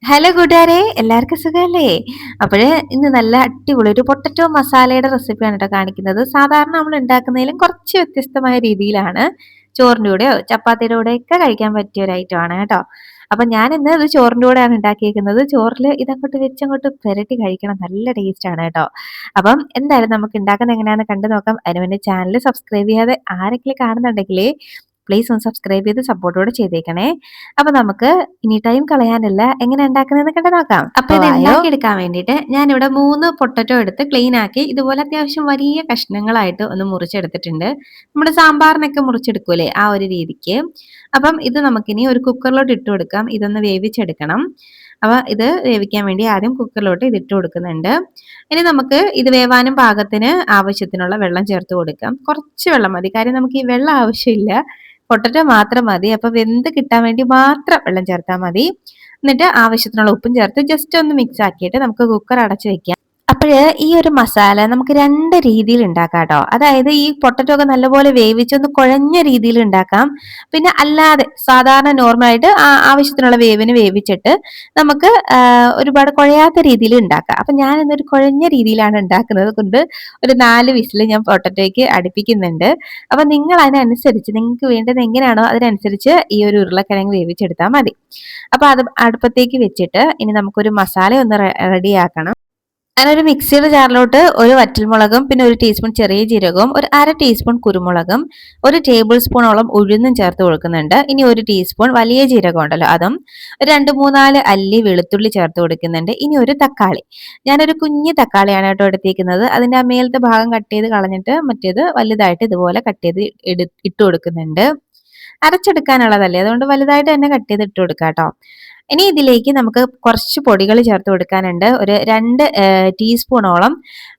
Hello കൂട്ടുകാരെ, എല്ലാവർക്കും സുഖമല്ലേ? അപ്പോഴ് ഇന്ന് നല്ല അടിപൊളി ഒരു പൊട്ടറ്റോ മസാലയുടെ റെസിപ്പിയാണ് കേട്ടോ കാണിക്കുന്നത്. സാധാരണ നമ്മൾ ഉണ്ടാക്കുന്നതിലും കുറച്ച് വ്യത്യസ്തമായ രീതിയിലാണ്. ചോറിൻ്റെ കൂടെയോ ചപ്പാത്തിയുടെ കൂടെയോ ഒക്കെ കഴിക്കാൻ പറ്റിയ ഒരു ഐറ്റമാണ് കേട്ടോ. അപ്പം ഞാൻ ഇന്ന് ഇത് ചോറിൻ്റെ കൂടെയാണ് ഉണ്ടാക്കിയിരിക്കുന്നത്. ചോറിൽ ഇതങ്ങോട്ട് വെച്ചങ്ങോട്ട് പുരട്ടി കഴിക്കണം, നല്ല ടേസ്റ്റ് ആണ് കേട്ടോ. അപ്പം എന്തായാലും നമുക്ക് ഉണ്ടാക്കുന്നത് എങ്ങനെയാണെന്ന് കണ്ടു നോക്കാം. അതിന് മുന്നേ ചാനൽ സബ്സ്ക്രൈബ് ചെയ്യാതെ ആരെങ്കിലും കാണുന്നുണ്ടെങ്കിൽ പ്ലീസ് ഒന്ന് സബ്സ്ക്രൈബ് ചെയ്ത് സപ്പോർട്ടോടെ ചെയ്തേക്കണേ. അപ്പൊ നമുക്ക് ഇനി ടൈം കളയാനല്ല, എങ്ങനെ ഉണ്ടാക്കുന്നതെന്ന് കണ്ടു നോക്കാം. അപ്പൊ ഇത് ഉണ്ടാക്കിയെടുക്കാൻ വേണ്ടിയിട്ട് ഞാനിവിടെ 3 പൊട്ടറ്റോ എടുത്ത് ക്ലീൻ ആക്കി ഇതുപോലെ അത്യാവശ്യം വലിയ കഷ്ണങ്ങളായിട്ട് ഒന്ന് മുറിച്ചെടുത്തിട്ടുണ്ട്. നമ്മുടെ സാമ്പാറിനൊക്കെ മുറിച്ചെടുക്കൂലേ, ആ ഒരു രീതിക്ക്. അപ്പം ഇത് നമുക്കിനി ഒരു കുക്കറിലോട്ട് ഇട്ട് കൊടുക്കാം. ഇതൊന്ന് വേവിച്ചെടുക്കണം. അപ്പൊ ഇത് വേവിക്കാൻ വേണ്ടി ആദ്യം കുക്കറിലോട്ട് ഇത് ഇട്ട് കൊടുക്കുന്നുണ്ട്. ഇനി നമുക്ക് ഇത് വേവാനും പാകത്തിന് ആവശ്യത്തിനുള്ള വെള്ളം ചേർത്ത് കൊടുക്കാം. കുറച്ച് വെള്ളം മതി, കാര്യം നമുക്ക് ഈ വെള്ളം ആവശ്യമില്ല, പൊട്ടറ്റോ മാത്രം മതി. അപ്പൊ വെന്ത് കിട്ടാൻ വേണ്ടി മാത്രം വെള്ളം ചേർത്താൽ മതി. എന്നിട്ട് ആവശ്യത്തിനുള്ള ഉപ്പും ചേർത്ത് ജസ്റ്റ് ഒന്ന് മിക്സ് ആക്കിയിട്ട് നമുക്ക് കുക്കർ അടച്ചു വെക്കാം. അപ്പോഴ് ഈ ഒരു മസാല നമുക്ക് 2 രീതിയിൽ ഉണ്ടാക്കാം കേട്ടോ. അതായത് ഈ പൊട്ടറ്റോ ഒക്കെ നല്ലപോലെ വേവിച്ചൊന്ന് കുഴഞ്ഞ രീതിയിൽ ഉണ്ടാക്കാം. പിന്നെ അല്ലാതെ സാധാരണ നോർമലായിട്ട് ആവശ്യത്തിനുള്ള വേവിന് വേവിച്ചിട്ട് നമുക്ക് ഒരുപാട് കുഴയാത്ത രീതിയിൽ ഉണ്ടാക്കാം. അപ്പൊ ഞാൻ ഇന്നൊരു കുഴഞ്ഞ രീതിയിലാണ് ഉണ്ടാക്കുന്നത് കൊണ്ട് ഒരു 4 വിസിൽ ഞാൻ പൊട്ടറ്റോയ്ക്ക് അടുപ്പിക്കുന്നുണ്ട്. അപ്പൊ നിങ്ങൾ അതിനനുസരിച്ച് നിങ്ങൾക്ക് വേണ്ടത് എങ്ങനെയാണോ അതിനനുസരിച്ച് ഈ ഒരു ഉരുളക്കിഴങ്ങ് വേവിച്ചെടുത്താൽ മതി. അപ്പൊ അത് അടുപ്പത്തേക്ക് വെച്ചിട്ട് ഇനി നമുക്കൊരു മസാല ഒന്ന് റെഡിയാക്കണം. ഞാനൊരു മിക്സിയുടെ ജാറിലോട്ട് ഒരു വറ്റൽമുളകും പിന്നെ ഒരു ടീസ്പൂൺ ചെറിയ ജീരകവും ഒരു അര ടീസ്പൂൺ കുരുമുളകും ഒരു ടേബിൾ സ്പൂണോളം ഉഴുന്നും ചേർത്ത് കൊടുക്കുന്നുണ്ട്. ഇനി ഒരു ടീസ്പൂൺ വലിയ ജീരകം ഉണ്ടല്ലോ അതും, ഒരു 2-3-4 അല്ലി വെളുത്തുള്ളി ചേർത്ത് കൊടുക്കുന്നുണ്ട്. ഇനി ഒരു തക്കാളി, ഞാനൊരു കുഞ്ഞു തക്കാളിയാണ് കേട്ടോ എടുത്തിരിക്കുന്നത്. അതിന്റെ ആ മേലത്തെ ഭാഗം കട്ട് ചെയ്ത് കളഞ്ഞിട്ട് മറ്റേത് വലുതായിട്ട് ഇതുപോലെ കട്ട് ചെയ്ത് ഇട്ട് കൊടുക്കുന്നുണ്ട്. അരച്ചെടുക്കാനുള്ളതല്ലേ, അതുകൊണ്ട് വലുതായിട്ട് തന്നെ കട്ട് ചെയ്ത് ഇട്ട് കൊടുക്കാം കേട്ടോ. ഇനി ഇതിലേക്ക് നമുക്ക് കുറച്ച് പൊടികൾ ചേർത്ത് കൊടുക്കാനുണ്ട്. ഒരു 2 ടീസ്പൂണോളം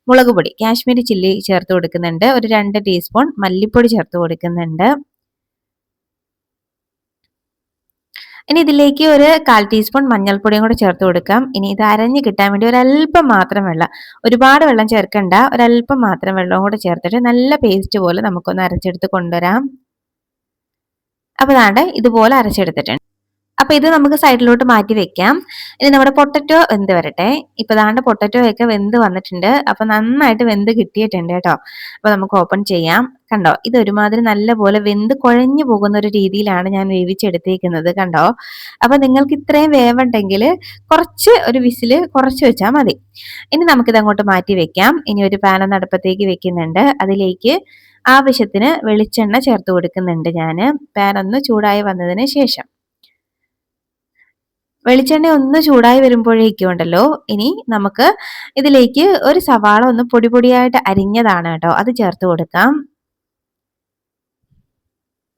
മുളക് പൊടി, കാശ്മീരി ചില്ലി ചേർത്ത് കൊടുക്കുന്നുണ്ട്. ഒരു 2 ടീസ്പൂൺ മല്ലിപ്പൊടി ചേർത്ത് കൊടുക്കുന്നുണ്ട്. ഇനി ഇതിലേക്ക് ഒരു 1/4 ടീസ്പൂൺ മഞ്ഞൾപ്പൊടിയും കൂടെ ചേർത്ത് കൊടുക്കാം. ഇനി ഇത് അരഞ്ഞ് കിട്ടാൻ വേണ്ടി ഒരല്പം മാത്രം വെള്ളം, ഒരുപാട് വെള്ളം ചേർക്കണ്ട, ഒരല്പം മാത്രം വെള്ളവും കൂടെ ചേർത്തിട്ട് നല്ല പേസ്റ്റ് പോലെ നമുക്കൊന്ന് അരച്ചെടുത്ത് കൊണ്ടുവരാം. അപ്പൊ ദാണ്ടെ ഇതുപോലെ അരച്ചെടുത്തിട്ടുണ്ട്. അപ്പൊ ഇത് നമുക്ക് സൈഡിലോട്ട് മാറ്റി വെക്കാം. ഇനി നമ്മുടെ പൊട്ടറ്റോ വെന്ത് വരട്ടെ. ഇപ്പൊ ദാണ്ട് പൊട്ടറ്റോ ഒക്കെ വെന്ത് വന്നിട്ടുണ്ട്. അപ്പൊ നന്നായിട്ട് വെന്ത് കിട്ടിയിട്ടുണ്ട് കേട്ടോ. അപ്പൊ നമുക്ക് ഓപ്പൺ ചെയ്യാം. കണ്ടോ, ഇത് ഒരുമാതിരി നല്ല പോലെ വെന്ത് കുഴഞ്ഞു പോകുന്ന ഒരു രീതിയിലാണ് ഞാൻ വേവിച്ചെടുത്തേക്കുന്നത്. കണ്ടോ, അപ്പൊ നിങ്ങൾക്ക് ഇത്രയും വേവുണ്ടെങ്കിൽ കുറച്ച് ഒരു വിസില് കുറച്ച് വെച്ചാൽ മതി. ഇനി നമുക്കിത് അങ്ങോട്ട് മാറ്റി വെക്കാം. ഇനി ഒരു പാൻ ഒന്ന് അടുപ്പത്തേക്ക് വെക്കുന്നുണ്ട്. അതിലേക്ക് ആവശ്യത്തിന് വെളിച്ചെണ്ണ ചേർത്ത് കൊടുക്കുന്നുണ്ട് ഞാൻ. പാൻ ഒന്ന് ചൂടായി വന്നതിന് ശേഷം വെളിച്ചെണ്ണ ഒന്ന് ചൂടായി വരുമ്പോഴേക്കും ഉണ്ടല്ലോ, ഇനി നമുക്ക് ഇതിലേക്ക് ഒരു സവാള ഒന്ന് പൊടി പൊടിയായിട്ട് അരിഞ്ഞതാണ് കേട്ടോ, അത് ചേർത്ത് കൊടുക്കാം.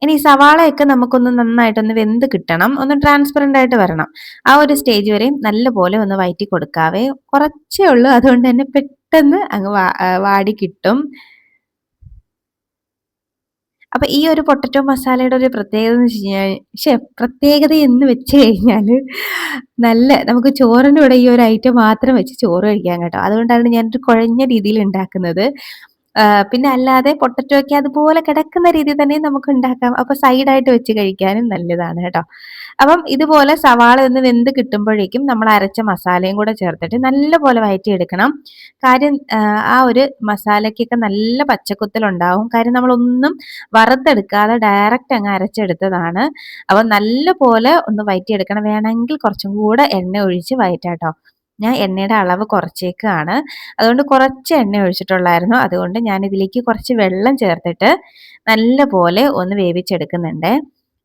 ഇനി സവാളയൊക്കെ നമുക്കൊന്ന് നന്നായിട്ടൊന്ന് വെന്ത് കിട്ടണം, ഒന്ന് ട്രാൻസ്പെറന്റ് ആയിട്ട് വരണം. ആ ഒരു സ്റ്റേജ് വരെയും നല്ലപോലെ ഒന്ന് വഴറ്റി കൊടുക്കാവേ. കുറച്ചേ ഉള്ളൂ, അതുകൊണ്ട് തന്നെ പെട്ടെന്ന് അങ്ങ് വാടി കിട്ടും. അപ്പൊ ഈ ഒരു പൊട്ടറ്റോ മസാലയുടെ ഒരു പ്രത്യേകത എന്ന് വെച്ച് കഴിഞ്ഞാൽ, പ്രത്യേകത എന്ന് വെച്ച് കഴിഞ്ഞാല് നല്ല നമുക്ക് ചോറിന്റെ കൂടെ ഈ ഒരു ഐറ്റം മാത്രം വെച്ച് ചോറ് കഴിക്കാൻ കേട്ടോ. അതുകൊണ്ടാണ് ഞാനൊരു കുഴഞ്ഞ രീതിയിൽ ഉണ്ടാക്കുന്നത്. പിന്നെ അല്ലാതെ പൊട്ടറ്റോയ്ക്ക് അതുപോലെ കിടക്കുന്ന രീതിയിൽ തന്നെ നമുക്ക് ഉണ്ടാക്കാം. അപ്പൊ സൈഡായിട്ട് വെച്ച് കഴിക്കാനും നല്ലതാണ് കേട്ടോ. അപ്പം ഇതുപോലെ സവാള ഒന്ന് വെന്ത് കിട്ടുമ്പോഴേക്കും നമ്മൾ അരച്ച മസാലയും കൂടെ ചേർത്തിട്ട് നല്ലപോലെ വഴറ്റിയെടുക്കണം. കാര്യം ആ ഒരു മസാലയ്ക്കൊക്കെ നല്ല പച്ചക്കുത്തലുണ്ടാവും. കാര്യം നമ്മളൊന്നും വറുത്തെടുക്കാതെ ഡയറക്റ്റ് അങ്ങ് അരച്ചെടുത്തതാണ്. അപ്പൊ നല്ലപോലെ ഒന്ന് വഴറ്റിയെടുക്കണം. വേണമെങ്കിൽ കുറച്ചും കൂടെ എണ്ണ ഒഴിച്ച് വഴറ്റാട്ടോ. ഞാൻ എണ്ണയുടെ അളവ് കുറച്ചേക്കാണ്. അതുകൊണ്ട് കുറച്ച് എണ്ണ ഒഴിച്ചിട്ടുള്ളായിരുന്നു. അതുകൊണ്ട് ഞാൻ ഇതിലേക്ക് കുറച്ച് വെള്ളം ചേർത്തിട്ട് നല്ലപോലെ ഒന്ന് വേവിച്ചെടുക്കുന്നുണ്ട്.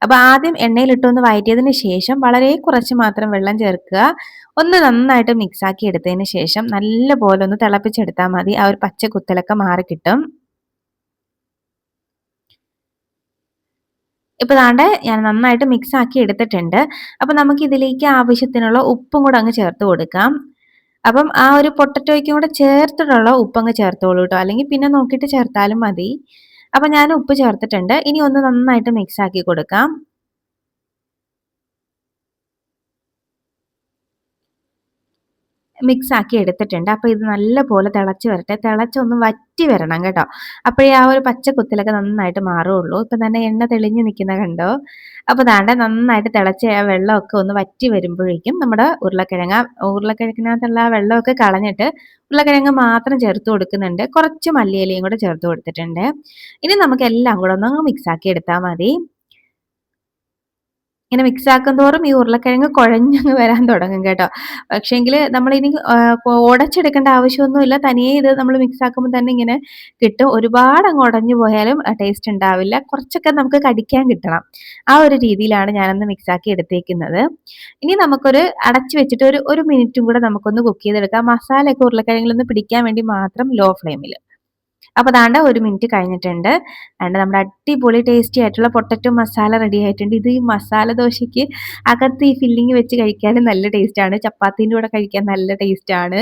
അപ്പൊ ആദ്യം എണ്ണയിലിട്ടൊന്ന് വഴറ്റിയതിന് ശേഷം വളരെ കുറച്ച് മാത്രം വെള്ളം ചേർക്കുക. ഒന്ന് നന്നായിട്ട് മിക്സ് ആക്കി എടുത്തതിന് ശേഷം നല്ലപോലെ ഒന്ന് തിളപ്പിച്ചെടുത്താൽ മതി. ആ ഒരു പച്ച കുത്തലൊക്കെ മാറിക്കിട്ടും. ഇപ്പൊ ദാണ്ടെ ഞാൻ നന്നായിട്ട് മിക്സ് ആക്കി എടുത്തിട്ടുണ്ട്. അപ്പൊ നമുക്ക് ഇതിലേക്ക് ആവശ്യത്തിനുള്ള ഉപ്പും കൂടെ അങ്ങ് ചേർത്ത് കൊടുക്കാം. അപ്പം ആ ഒരു പൊട്ടറ്റോയ്ക്കും കൂടെ ചേർത്തിട്ടുള്ള ഉപ്പങ്ങ് ചേർത്തോളൂ കേട്ടോ, അല്ലെങ്കിൽ പിന്നെ നോക്കിയിട്ട് ചേർത്താലും മതി. അപ്പൊ ഞാൻ ഉപ്പ് ചേർത്തിട്ടുണ്ട്. ഇനി ഒന്ന് നന്നായിട്ട് മിക്സ് ആക്കി കൊടുക്കാം. മിക്സ് ആക്കി എടുത്തിട്ടുണ്ട്. അപ്പോൾ ഇത് നല്ലപോലെ തിളച്ച് വരട്ടെ. തിളച്ചൊന്ന് വറ്റി വരണം കേട്ടോ. അപ്പോഴേ ആ ഒരു പച്ച കുത്തലൊക്കെ നന്നായിട്ട് മാറുള്ളൂ. ഇപ്പം തന്നെ എണ്ണ തെളിഞ്ഞ് നിൽക്കുന്നത് കണ്ടോ? അപ്പോൾ ദാണ്ടെ നന്നായിട്ട് തിളച്ച ആ വെള്ളമൊക്കെ ഒന്ന് വറ്റി വരുമ്പോഴേക്കും നമ്മുടെ ഉരുളക്കിഴങ്ങിനകത്തുള്ള ആ വെള്ളമൊക്കെ കളഞ്ഞിട്ട് ഉരുളക്കിഴങ്ങ് മാത്രം ചേർത്ത് കൊടുക്കുന്നുണ്ട്. കുറച്ച് മല്ലിയിലയും കൂടെ ചേർത്ത് കൊടുത്തിട്ടുണ്ട്. ഇനി നമുക്ക് എല്ലാം കൂടെ ഒന്ന് മിക്സ് ആക്കി എടുത്താൽ മതി. ഇങ്ങനെ മിക്സ് ആക്കും തോറും ഈ ഉരുളക്കിഴങ്ങ് കുഴഞ്ഞങ്ങ് വരാൻ തുടങ്ങും കേട്ടോ. പക്ഷേങ്കിൽ നമ്മളിനി ഉടച്ചെടുക്കേണ്ട ആവശ്യമൊന്നുമില്ല. തനിയെ ഇത് നമ്മൾ മിക്സ് ആക്കുമ്പോൾ തന്നെ ഇങ്ങനെ കിട്ടും. ഒരുപാട് അങ്ങ് ഉടഞ്ഞു പോയാലും ടേസ്റ്റ് ഉണ്ടാവില്ല. കുറച്ചൊക്കെ നമുക്ക് കടിക്കാൻ കിട്ടണം. ആ ഒരു രീതിയിലാണ് ഞാനൊന്ന് മിക്സ് ആക്കി എടുത്തേക്കുന്നത്. ഇനി നമുക്കൊരു അടച്ചു വെച്ചിട്ട് ഒരു മിനിറ്റും കൂടെ നമുക്കൊന്ന് കുക്ക് ചെയ്തെടുക്കാം. മസാലയൊക്കെ ഉരുളക്കിഴങ്ങിലൊന്ന് പിടിക്കാൻ വേണ്ടി മാത്രം ലോ ഫ്ലെയിമിൽ. അപ്പോൾ ദാണ്ടെ 1 മിനിറ്റ് കഴിഞ്ഞിട്ടുണ്ട്. ദാണ്ടെ നമ്മുടെ അടിപൊളി ടേസ്റ്റി ആയിട്ടുള്ള പൊട്ടറ്റോ മസാല റെഡി ആയിട്ടുണ്ട്. ഇത് ഈ മസാല ദോശയ്ക്ക് അകത്ത് ഈ ഫില്ലിങ് വെച്ച് കഴിക്കാനും നല്ല ടേസ്റ്റാണ്. ചപ്പാത്തീൻ്റെ കൂടെ കഴിക്കാൻ നല്ല ടേസ്റ്റാണ്.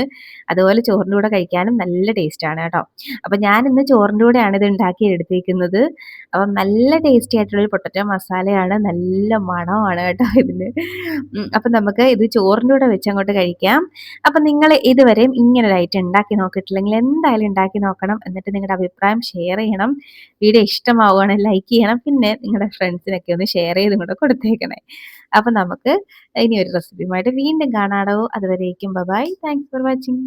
അതുപോലെ ചോറിൻ്റെ കൂടെ കഴിക്കാനും നല്ല ടേസ്റ്റാണ് കേട്ടോ. അപ്പോൾ ഞാനിന്ന് ചോറിൻ്റെ കൂടെയാണ് ഇത് ഉണ്ടാക്കി എടുത്തേക്കുന്നത്. അപ്പം നല്ല ടേസ്റ്റി ആയിട്ടുള്ളൊരു പൊട്ടറ്റോ മസാലയാണ്. നല്ല മണമാണ് കേട്ടോ ഇതിന്. അപ്പം നമുക്ക് ഇത് ചോറിൻ്റെ കൂടെ വെച്ച് അങ്ങോട്ട് കഴിക്കാം. അപ്പം നിങ്ങൾ ഇതുവരെയും ഇങ്ങനൊരു ഐറ്റം ഉണ്ടാക്കി നോക്കിയിട്ടില്ലെങ്കിൽ എന്തായാലും ഉണ്ടാക്കി നോക്കണം. എന്നിട്ട് നിങ്ങളുടെ അഭിപ്രായം ഷെയർ ചെയ്യണം. വീഡിയോ ഇഷ്ടമാവുകയാണെങ്കിൽ ലൈക്ക് ചെയ്യണം. പിന്നെ നിങ്ങളുടെ ഫ്രണ്ട്സിനൊക്കെ ഒന്ന് ഷെയർ ചെയ്തും കൂടെ കൊടുത്തേക്കണേ. അപ്പം നമുക്ക് ഇനി ഒരു റെസിപ്പിയുമായിട്ട് വീണ്ടും കാണാടോ. അതുവരേക്കും ബൈ. Thanks for watching.